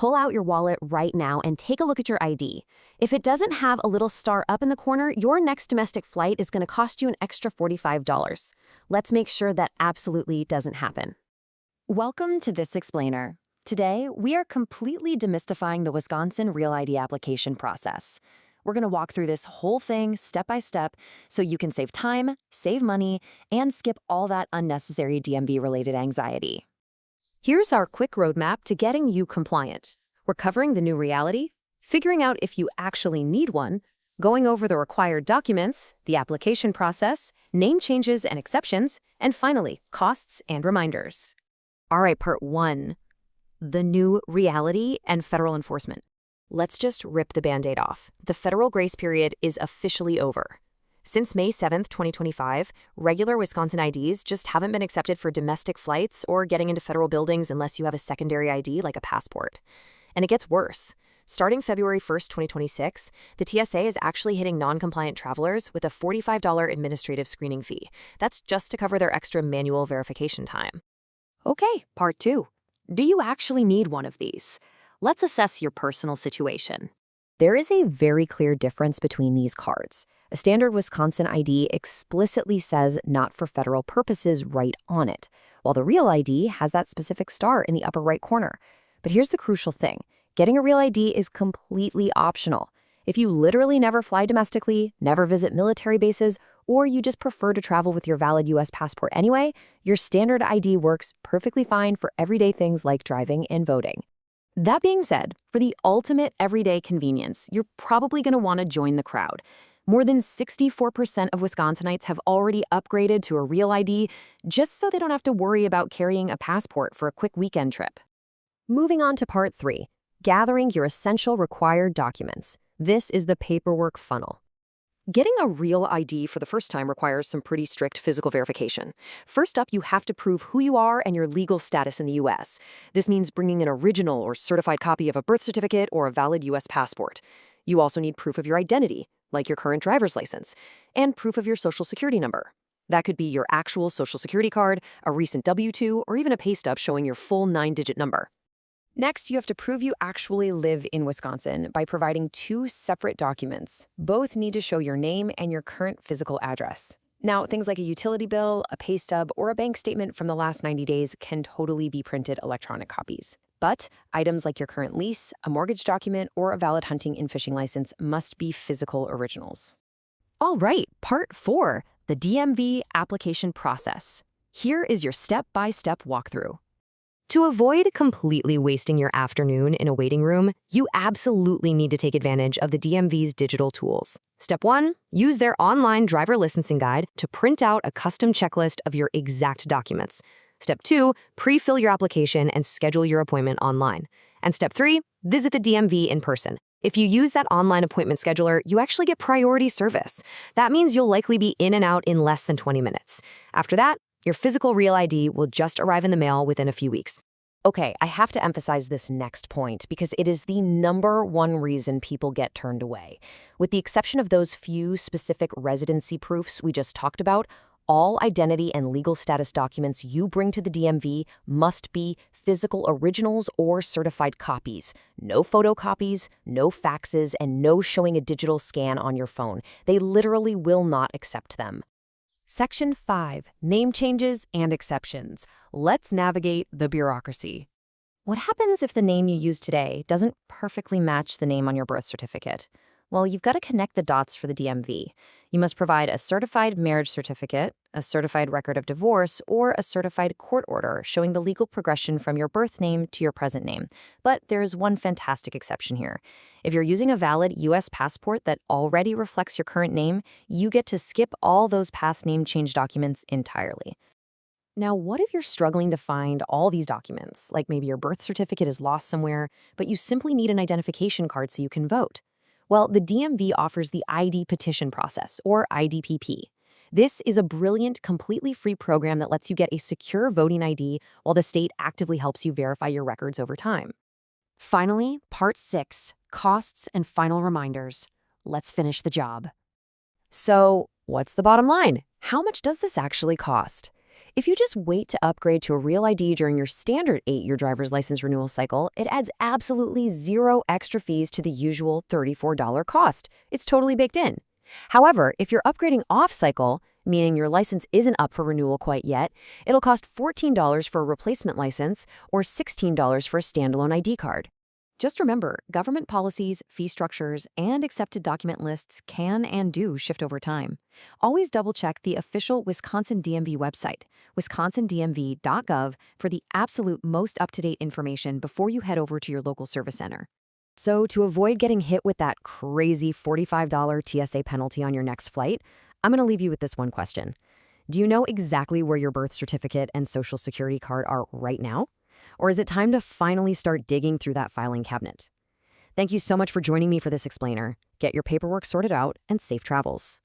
pull out your wallet right now and take a look at your ID. If it doesn't have a little star up in the corner, your next domestic flight is going to cost you an extra $45. Let's make sure that absolutely doesn't happen. Welcome to This Explainer. Today, we are completely demystifying the Wisconsin Real ID application process. We're going to walk through this whole thing step by step so you can save time, save money, and skip all that unnecessary DMV-related anxiety. Here's our quick roadmap to getting you compliant. We're covering the new reality, figuring out if you actually need one, going over the required documents, the application process, name changes and exceptions, and finally, costs and reminders. All right, part 1. The new reality and federal enforcement. Let's just rip the Band-Aid off. The federal grace period is officially over. Since May 7th, 2025, regular Wisconsin IDs just haven't been accepted for domestic flights or getting into federal buildings unless you have a secondary ID like a passport. And it gets worse. Starting February 1st, 2026, the TSA is actually hitting non-compliant travelers with a $45 administrative screening fee. That's just to cover their extra manual verification time. Okay, part 2. Do you actually need one of these? Let's assess your personal situation. There is a very clear difference between these cards. A standard Wisconsin ID explicitly says not for federal purposes right on it, while the Real ID has that specific star in the upper right corner. But here's the crucial thing. Getting a Real ID is completely optional. If you literally never fly domestically, never visit military bases, or you just prefer to travel with your valid U.S. passport anyway, your standard ID works perfectly fine for everyday things like driving and voting. That being said, for the ultimate everyday convenience, you're probably going to want to join the crowd. More than 64% of Wisconsinites have already upgraded to a Real ID just so they don't have to worry about carrying a passport for a quick weekend trip. Moving on to part 3, gathering your essential required documents. This is the paperwork funnel. Getting a Real ID for the first time requires some pretty strict physical verification. First up, you have to prove who you are and your legal status in the U.S. This means bringing an original or certified copy of a birth certificate or a valid U.S. passport. You also need proof of your identity, like your current driver's license, and proof of your social security number. That could be your actual social security card, a recent W-2, or even a pay stub showing your full 9-digit number. Next, you have to prove you actually live in Wisconsin by providing 2 separate documents. Both need to show your name and your current physical address. Now, things like a utility bill, a pay stub, or a bank statement from the last 90 days can totally be printed electronic copies. But items like your current lease, a mortgage document, or a valid hunting and fishing license must be physical originals. All right, part 4, the DMV application process. Here is your step-by-step walkthrough. To avoid completely wasting your afternoon in a waiting room, you absolutely need to take advantage of the DMV's digital tools. Step 1, use their online driver licensing guide to print out a custom checklist of your exact documents. Step 2, pre-fill your application and schedule your appointment online. And Step 3, visit the DMV in person. If you use that online appointment scheduler, you actually get priority service. That means you'll likely be in and out in less than 20 minutes. After that, your physical Real ID will just arrive in the mail within a few weeks. Okay, I have to emphasize this next point because it is the #1 reason people get turned away. With the exception of those few specific residency proofs we just talked about, all identity and legal status documents you bring to the DMV must be physical originals or certified copies. No photocopies, no faxes, and no showing a digital scan on your phone. They literally will not accept them. Section 5, Name Changes and Exceptions. Let's navigate the bureaucracy. What happens if the name you use today doesn't perfectly match the name on your birth certificate? Well, you've got to connect the dots for the DMV. You must provide a certified marriage certificate, a certified record of divorce, or a certified court order showing the legal progression from your birth name to your present name. But there's one fantastic exception here. If you're using a valid U.S. passport that already reflects your current name, you get to skip all those past name change documents entirely. Now, what if you're struggling to find all these documents, like maybe your birth certificate is lost somewhere, but you simply need an identification card so you can vote? Well, the DMV offers the ID petition process, or IDPP. This is a brilliant, completely free program that lets you get a secure voting ID while the state actively helps you verify your records over time. Finally, Part 6, Costs and Final Reminders. Let's finish the job. So, what's the bottom line? How much does this actually cost? If you just wait to upgrade to a real ID during your standard 8-year driver's license renewal cycle, it adds absolutely zero extra fees to the usual $34 cost. It's totally baked in. However, if you're upgrading off-cycle, meaning your license isn't up for renewal quite yet, it'll cost $14 for a replacement license or $16 for a standalone ID card. Just remember, government policies, fee structures, and accepted document lists can and do shift over time. Always double-check the official Wisconsin DMV website, wisconsindmv.gov, for the absolute most up-to-date information before you head over to your local service center. So to avoid getting hit with that crazy $45 TSA penalty on your next flight, I'm going to leave you with this one question. Do you know exactly where your birth certificate and social security card are right now? Or is it time to finally start digging through that filing cabinet? Thank you so much for joining me for this explainer. Get your paperwork sorted out and safe travels.